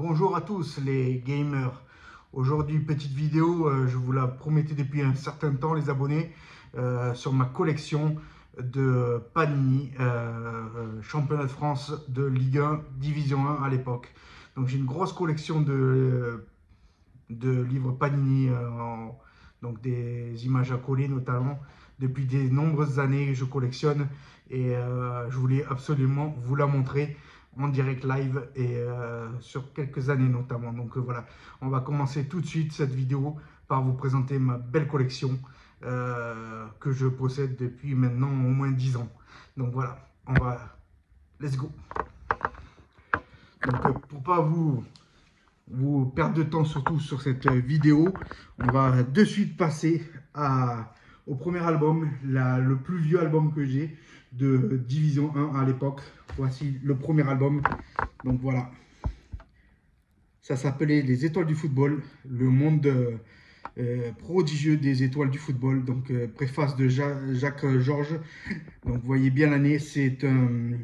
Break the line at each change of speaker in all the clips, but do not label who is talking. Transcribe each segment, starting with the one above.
Bonjour à tous les gamers. Aujourd'hui, petite vidéo, je vous la promettais depuis un certain temps les abonnés, sur ma collection de Panini, championnat de France de Ligue 1, Division 1 à l'époque. Donc j'ai une grosse collection de livres Panini, donc des images à coller notamment. Depuis de nombreuses années, je collectionne et je voulais absolument vous la montrer en direct live et sur quelques années notamment. Donc voilà, on va commencer tout de suite cette vidéo par vous présenter ma belle collection que je possède depuis maintenant au moins 10 ans. Donc voilà, let's go. Donc pour pas vous perdre de temps surtout sur cette vidéo, on va de suite passer au premier album, le plus vieux album que j'ai de Division 1 à l'époque. Voici le premier album. Donc voilà, ça s'appelait Les Étoiles du football, le monde prodigieux des étoiles du football. Donc préface de Jacques Georges. Donc vous voyez bien l'année,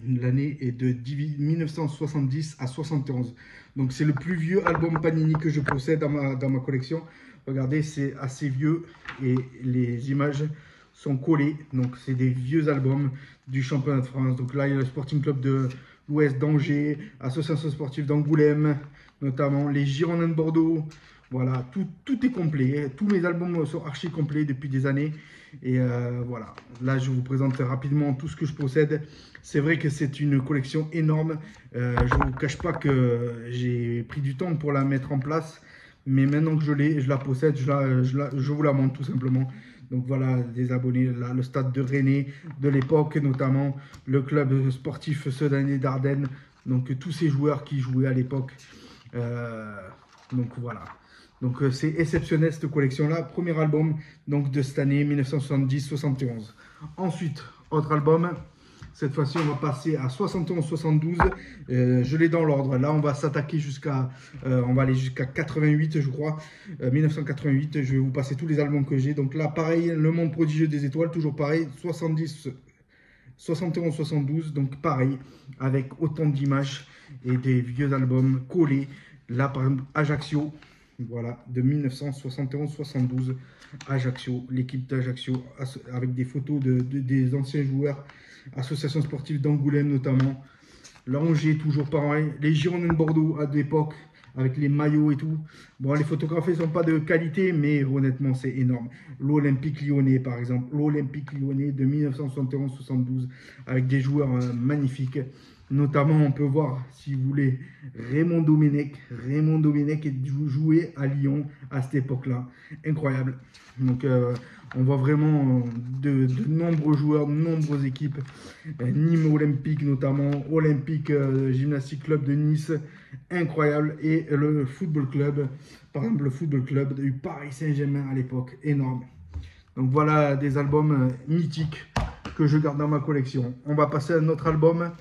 l'année est de 1970 à 71. Donc c'est le plus vieux album Panini que je possède dans ma collection. Regardez, c'est assez vieux et les images sont collées. Donc c'est des vieux albums du championnat de France. Donc là, il y a le Sporting Club de l'Ouest d'Angers, Association sportive d'Angoulême, notamment les Girondins de Bordeaux. Voilà, tout est complet. Tous mes albums sont archi complets depuis des années. Et voilà, là je vous présente rapidement tout ce que je possède. C'est vrai que c'est une collection énorme. Je ne vous cache pas que j'ai pris du temps pour la mettre en place. Mais maintenant que je la possède, je vous la montre tout simplement. Donc voilà, des abonnés, là, le stade de Rennais de l'époque, notamment le club sportif Sedanais d'Ardennes. Donc tous ces joueurs qui jouaient à l'époque. Donc voilà. Donc c'est exceptionnel cette collection-là. Premier album donc, de cette année 1970-71. Ensuite, autre album. Cette fois-ci, on va passer à 71-72. Je l'ai dans l'ordre. Là, on va s'attaquer on va aller jusqu'à 88, je crois. 1988. Je vais vous passer tous les albums que j'ai. Donc là, pareil, Le Monde prodigieux des étoiles, toujours pareil. 71-72. Donc pareil, avec autant d'images et des vieux albums collés. Là, par exemple, Ajaccio. Voilà, de 1971-72, Ajaccio, l'équipe d'Ajaccio, avec des photos des anciens joueurs, association sportive d'Angoulême notamment, l'Angers, toujours pareil, les Girondins de Bordeaux à l'époque, avec les maillots et tout. Bon, les photographies ne sont pas de qualité, mais honnêtement, c'est énorme. L'Olympique Lyonnais, par exemple, l'Olympique Lyonnais de 1971-72, avec des joueurs magnifiques. Notamment, on peut voir, si vous voulez, Raymond Domenech jouait à Lyon à cette époque-là. Incroyable. Donc, on voit vraiment de nombreux joueurs, de nombreuses équipes. Nîmes Olympique, notamment. Olympique Gymnastique Club de Nice. Incroyable. Et le football club, par exemple, le football club du Paris Saint-Germain à l'époque. Énorme. Donc, voilà des albums mythiques que je garde dans ma collection. On va passer à notre album.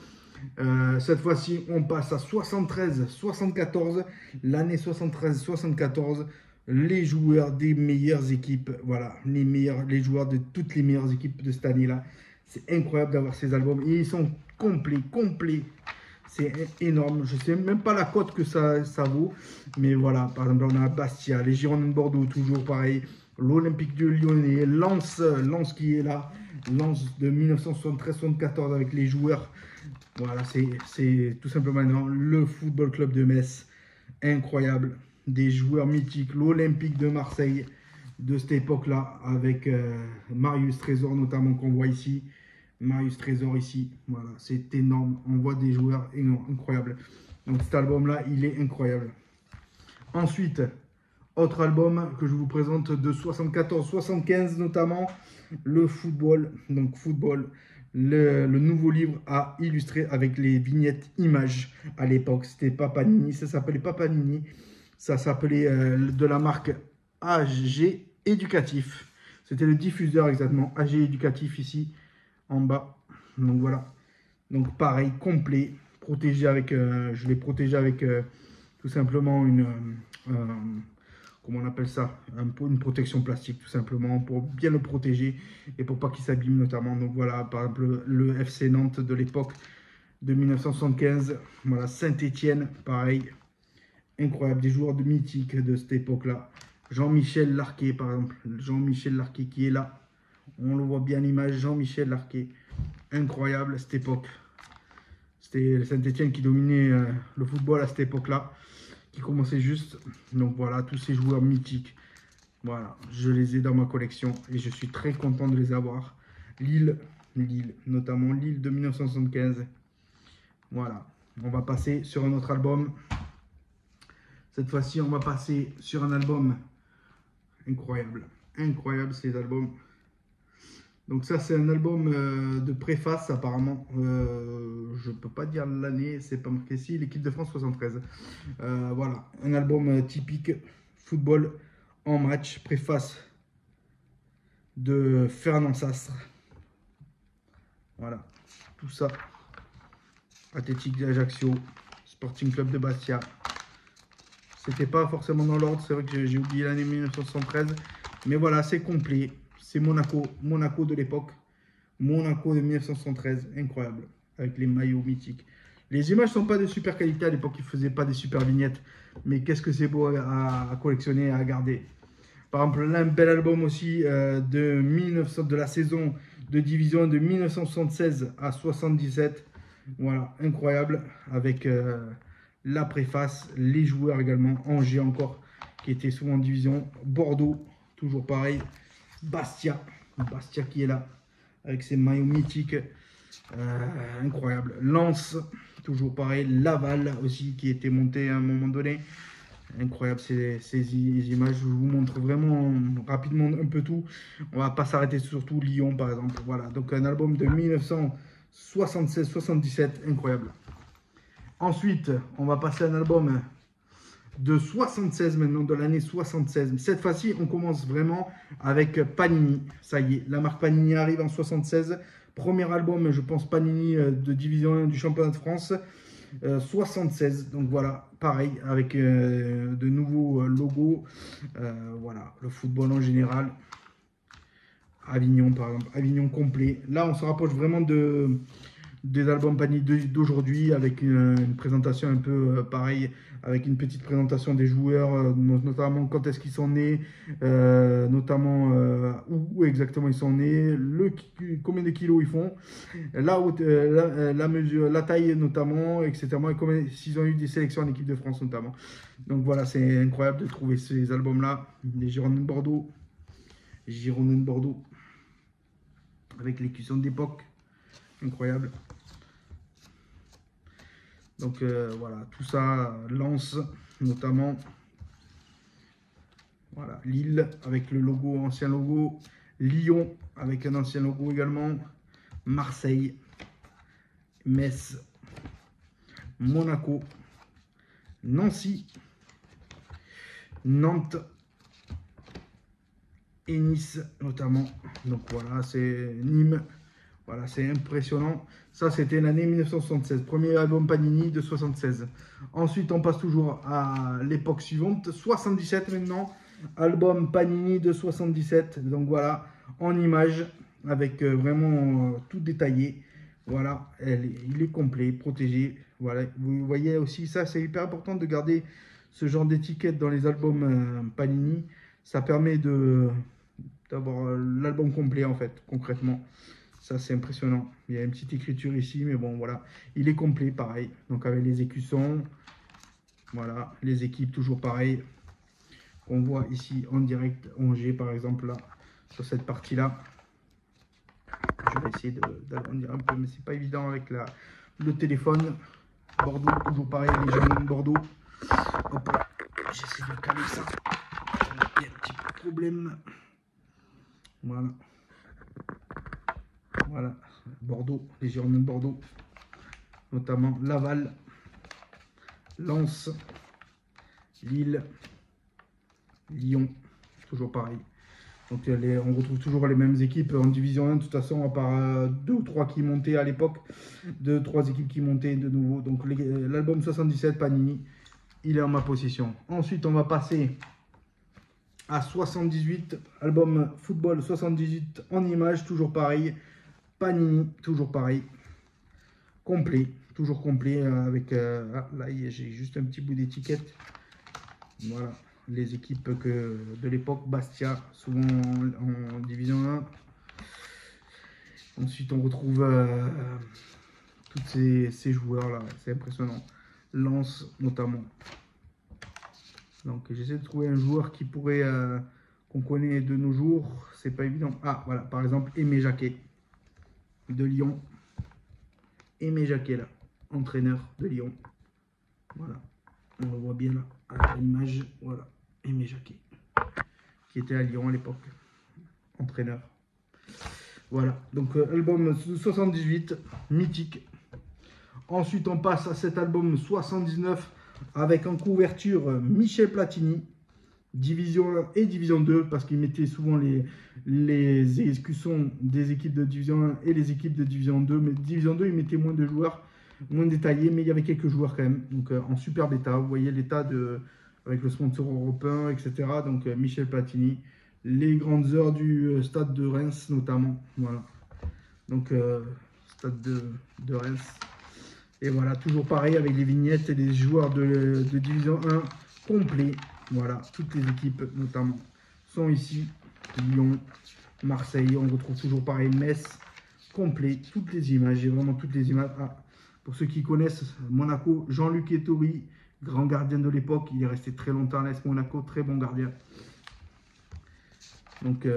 Cette fois-ci, on passe à 73-74, l'année 73-74, les joueurs des meilleures équipes, voilà, les joueurs de toutes les meilleures équipes de cette année-là. C'est incroyable d'avoir ces albums et ils sont complets. C'est énorme. Je ne sais même pas la cote que ça vaut, mais voilà, par exemple, on a Bastia, les Girondins de Bordeaux, toujours pareil, l'Olympique de Lyonnais, Lens qui est là, Lens de 1973-74 avec les joueurs. Voilà, c'est tout simplement le Football Club de Metz. Incroyable. Des joueurs mythiques. L'Olympique de Marseille de cette époque-là, avec Marius Trésor notamment qu'on voit ici. Marius Trésor ici. Voilà, c'est énorme. On voit des joueurs incroyables. Donc cet album-là, il est incroyable. Ensuite, autre album que je vous présente de 74-75 notamment, le football. Donc football. Le nouveau livre à illustrer avec les vignettes images à l'époque. C'était pas Panini, ça s'appelait pas Panini. Ça s'appelait de la marque AG Éducatif. C'était le diffuseur exactement. AG Éducatif ici en bas. Donc voilà. Donc pareil, complet. Protégé avec, je l'ai protégé avec tout simplement comment on appelle ça, une protection plastique tout simplement pour bien le protéger et pour pas qu'il s'abîme notamment. Donc voilà, par exemple le FC Nantes de l'époque de 1975, voilà, Saint-Étienne, pareil, incroyable, des joueurs de mythiques de cette époque-là. Jean-Michel Larquet, par exemple. Jean-Michel Larquet qui est là. On le voit bien à l'image, Jean-Michel Larquet. Incroyable, cette époque. C'était Saint-Etienne qui dominait le football à cette époque-là, qui commençait juste. Donc voilà, tous ces joueurs mythiques. Voilà, je les ai dans ma collection et je suis très content de les avoir. Lille, notamment Lille de 1975. Voilà, on va passer sur un autre album. Cette fois-ci, on va passer sur un album incroyable. Incroyable ces albums. Donc ça, c'est un album de préface apparemment. Je peux pas dire l'année, c'est pas marqué ici. L'équipe de France 73. Voilà, un album typique football en match. Préface de Fernand Sastre. Voilà, tout ça. Athletic d'Ajaccio, Sporting Club de Bastia. C'était pas forcément dans l'ordre, c'est vrai que j'ai oublié l'année 1973. Mais voilà, c'est complet. C'est Monaco, Monaco de l'époque. Monaco de 1973, incroyable. Avec les maillots mythiques. Les images ne sont pas de super qualité. À l'époque, ils ne faisaient pas des super vignettes. Mais qu'est-ce que c'est beau à collectionner, à garder. Par exemple, là, un bel album aussi de la saison de division de 1976 à 77. Voilà, incroyable. Avec la préface, les joueurs également. Angers encore, qui était souvent en division. Bordeaux, toujours pareil. Bastia qui est là, avec ses maillots mythiques. Incroyable. Lens, toujours pareil. Laval aussi, qui était monté à un moment donné. Incroyable ces images. Je vous montre vraiment rapidement un peu tout. On va pas s'arrêter surtout Lyon par exemple. Voilà, donc un album de 1976-77, incroyable. Ensuite, on va passer à un album de 76 maintenant, de l'année 76. Cette fois-ci, on commence vraiment avec Panini. Ça y est, la marque Panini arrive en 76. Premier album, je pense, Panini de Division 1 du championnat de France. 76, donc voilà, pareil, avec de nouveaux logos. Voilà, le football en général. Avignon, par exemple, Avignon complet. Là, on se rapproche vraiment des albums Panini d'aujourd'hui, avec une présentation un peu pareil, avec une petite présentation des joueurs, notamment quand est-ce qu'ils sont nés, notamment où exactement ils sont nés, combien de kilos ils font, la mesure, la taille notamment, etc. Et s'ils ont eu des sélections en équipe de France notamment. Donc voilà, c'est incroyable de trouver ces albums-là, les Girondins de Bordeaux, avec les cuissons d'époque, incroyable. Donc voilà, tout ça, Lens notamment. Voilà, Lille avec le logo, ancien logo. Lyon avec un ancien logo également. Marseille, Metz, Monaco, Nancy, Nantes et Nice notamment. Donc voilà, c'est Nîmes. Voilà, c'est impressionnant. Ça, c'était l'année 1976. Premier album Panini de 76. Ensuite, on passe toujours à l'époque suivante. 77 maintenant. Album Panini de 77. Donc voilà, en images, avec vraiment tout détaillé. Voilà, il est complet, protégé. Voilà, vous voyez aussi, ça, c'est hyper important de garder ce genre d'étiquette dans les albums Panini. Ça permet d'avoir l'album complet, en fait, concrètement. Ça, c'est impressionnant. Il y a une petite écriture ici, mais bon, voilà. Il est complet, pareil. Donc, avec les écussons. Voilà. Les équipes, toujours pareil. On voit ici en direct Angers, par exemple, là, sur cette partie-là. Je vais essayer d'agrandir un peu, mais c'est pas évident avec le téléphone. Bordeaux, toujours pareil, les Girondins de Bordeaux. Hop là. J'essaie de caler ça. Il y a un petit problème. Voilà. Voilà, Bordeaux, les Girondins de Bordeaux, notamment Laval, Lens, Lille, Lyon, toujours pareil. Donc on retrouve toujours les mêmes équipes en division 1, de toute façon, à part 2 ou 3 qui montaient à l'époque, 2 ou 3 équipes qui montaient de nouveau. Donc l'album 77 Panini, il est en ma possession. Ensuite, on va passer à 78, album football 78 en images, toujours pareil. Panini, toujours pareil, complet, toujours complet avec là j'ai juste un petit bout d'étiquette Voilà, les équipes de l'époque, Bastia, souvent en division 1. Ensuite, on retrouve tous ces joueurs-là, c'est impressionnant. Lens, notamment. Donc, j'essaie de trouver un joueur qui pourrait, qu'on connaît de nos jours. C'est pas évident. Ah, voilà, par exemple, Aimé Jacquet, de Lyon. Aimé Jacquet, là, entraîneur de Lyon. Voilà, on le voit bien là, à l'image. Voilà, Aimé Jacquet, qui était à Lyon à l'époque, entraîneur. Voilà, donc album 78, mythique. Ensuite, on passe à cet album 79 avec en couverture Michel Platini, Division 1 et Division 2, parce qu'il mettait souvent les écussons des équipes de Division 1 et les équipes de Division 2. Mais Division 2, il mettait moins de joueurs, moins détaillés, mais il y avait quelques joueurs quand même. Donc en super état, vous voyez l'état avec le sponsor européen, etc. Donc Michel Platini, les grandes heures du stade de Reims notamment. Voilà. Donc stade de Reims. Et voilà, toujours pareil avec les vignettes et les joueurs de Division 1 complets. Voilà, toutes les équipes notamment sont ici. Lyon, Marseille, on retrouve toujours pareil, Metz, complet. Toutes les images, j'ai vraiment toutes les images. Ah, pour ceux qui connaissent Monaco, Jean-Luc Ettori, grand gardien de l'époque. Il est resté très longtemps à l'AS Monaco, très bon gardien. Donc,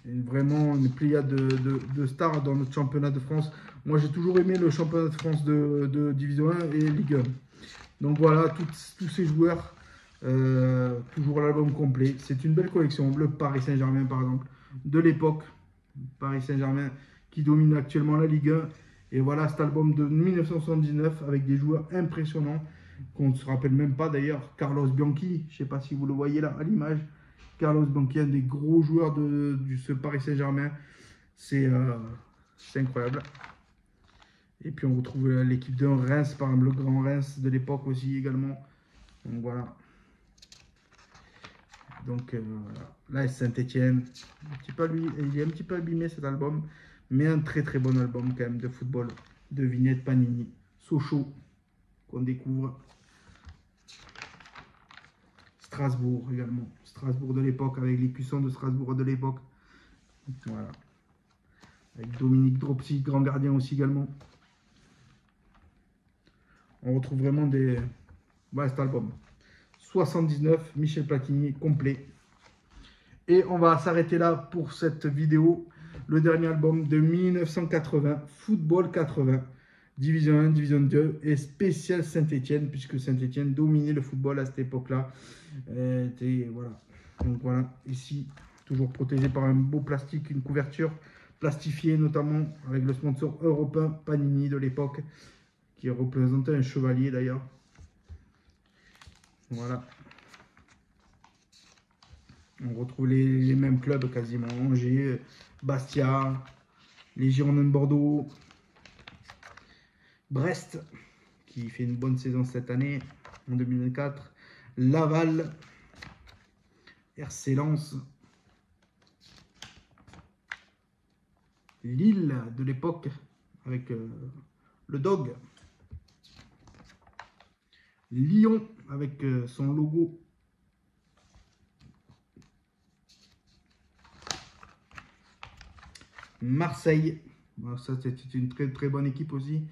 vraiment une pléiade de stars dans notre championnat de France. Moi, j'ai toujours aimé le championnat de France de Division 1 et Ligue 1. Donc voilà, tous ces joueurs, toujours l'album complet. C'est une belle collection. Le Paris Saint-Germain, par exemple, de l'époque. Paris Saint-Germain qui domine actuellement la Ligue 1. Et voilà cet album de 1979 avec des joueurs impressionnants qu'on ne se rappelle même pas d'ailleurs. Carlos Bianchi, je ne sais pas si vous le voyez là à l'image. Carlos Bianchi, un des gros joueurs de ce Paris Saint-Germain. C'est incroyable. Et puis on retrouve l'équipe de Reims, par exemple, le grand Reims de l'époque aussi également. Donc voilà. Donc voilà. Là, Saint-Etienne, il est un petit peu abîmé cet album, mais un très très bon album quand même de football, de vignettes Panini. Sochaux, qu'on découvre. Strasbourg également. Strasbourg de l'époque, avec les cuissons de Strasbourg de l'époque. Voilà. Avec Dominique Dropsy, grand gardien aussi également. On retrouve vraiment des... Voilà cet album. 79, Michel Platini, complet. Et on va s'arrêter là pour cette vidéo. Le dernier album de 1980, Football 80. Division 1, Division 2 et spécial Saint-Etienne, puisque Saint-Etienne dominait le football à cette époque-là. Voilà. Donc voilà, ici, toujours protégé par un beau plastique, une couverture plastifiée, notamment avec le sponsor européen Panini de l'époque, qui représentait un chevalier d'ailleurs. Voilà. On retrouve les mêmes clubs quasiment. Angers, Bastia, les Girondins de Bordeaux, Brest, qui fait une bonne saison cette année, en 2024. Laval, RC Lens, Lille de l'époque, avec le Dog. Lyon, avec son logo. Marseille, bon, ça c'était une très très bonne équipe aussi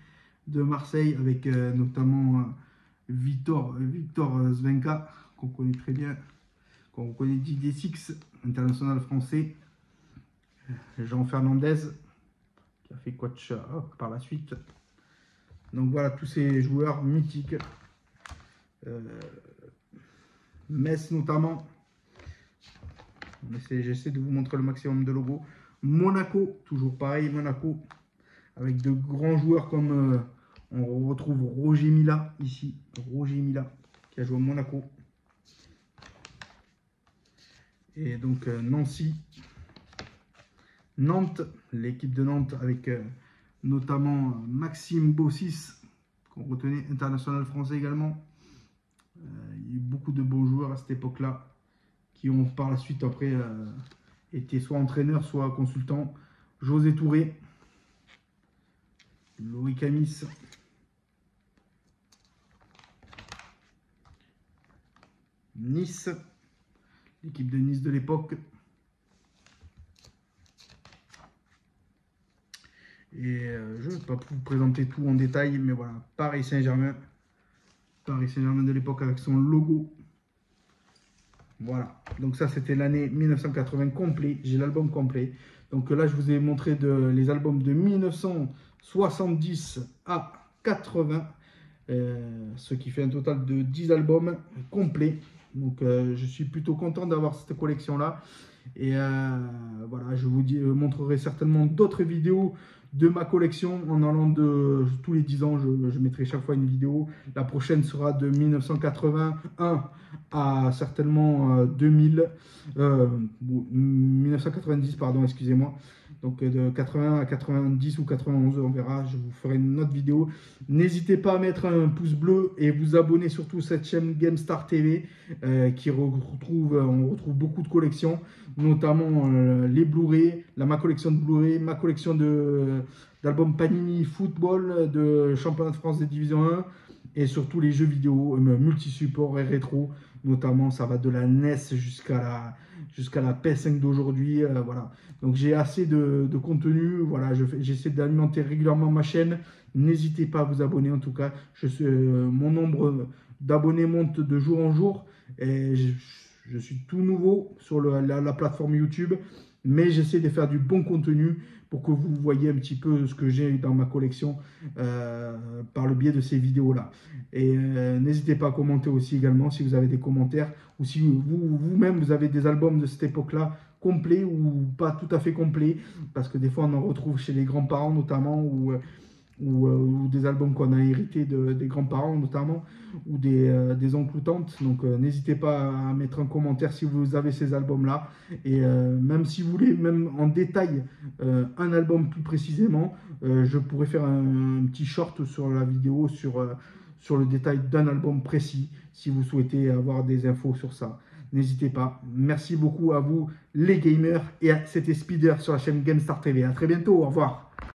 de Marseille avec notamment Victor Zvenka qu'on connaît très bien, qu'on connaît Didier Six, international français, Jean Fernandez qui a fait coach par la suite. Donc voilà tous ces joueurs mythiques, Metz notamment. J'essaie de vous montrer le maximum de logos. Monaco, toujours pareil, Monaco, avec de grands joueurs comme on retrouve Roger Mila ici, Roger Mila qui a joué à Monaco. Et donc Nancy, Nantes, l'équipe de Nantes avec notamment Maxime Bossis, qu'on retenait, international français également. Il y a eu beaucoup de beaux joueurs à cette époque-là qui ont par la suite après été soit entraîneur, soit consultant. José Touré, Loïc Amis, Nice, l'équipe de Nice de l'époque. Et je ne vais pas vous présenter tout en détail, mais voilà, Paris Saint-Germain. Paris Saint-Germain de l'époque avec son logo. Voilà, donc ça c'était l'année 1980 complet, j'ai l'album complet. Donc là je vous ai montré les albums de 1970 à 80, ce qui fait un total de 10 albums complets. Donc je suis plutôt content d'avoir cette collection là. Et voilà, je vous montrerai certainement d'autres vidéos de ma collection en allant de tous les 10 ans, je mettrai chaque fois une vidéo. La prochaine sera de 1981 à certainement 1990, pardon, excusez-moi. Donc de 80 à 90 ou 91, on verra, je vous ferai une autre vidéo. N'hésitez pas à mettre un pouce bleu et vous abonner surtout à cette chaîne GameStar TV on retrouve beaucoup de collections, notamment les Blu-ray, ma collection de Blu-ray, ma collection d'albums Panini Football, de Championnat de France des Division 1 et surtout les jeux vidéo multi-support et rétro. Notamment, ça va de la NES jusqu'à la PS5 d'aujourd'hui. Voilà. Donc, j'ai assez de contenu. Voilà, j'essaie d'alimenter régulièrement ma chaîne. N'hésitez pas à vous abonner. En tout cas, mon nombre d'abonnés monte de jour en jour. Et je suis tout nouveau sur la plateforme YouTube. Mais j'essaie de faire du bon contenu pour que vous voyez un petit peu ce que j'ai dans ma collection par le biais de ces vidéos-là. Et n'hésitez pas à commenter aussi également si vous avez des commentaires ou si vous-même vous avez des albums de cette époque-là complets ou pas tout à fait complets, parce que des fois on en retrouve chez les grands-parents notamment ou des albums qu'on a hérités des grands-parents notamment, ou des oncles ou tantes. Donc n'hésitez pas à mettre un commentaire si vous avez ces albums-là. Et même si vous voulez, même en détail, un album plus précisément, je pourrais faire un petit short sur la vidéo, sur le détail d'un album précis, si vous souhaitez avoir des infos sur ça. N'hésitez pas. Merci beaucoup à vous les gamers, et c'était Spider sur la chaîne GameStar TV. À très bientôt, au revoir.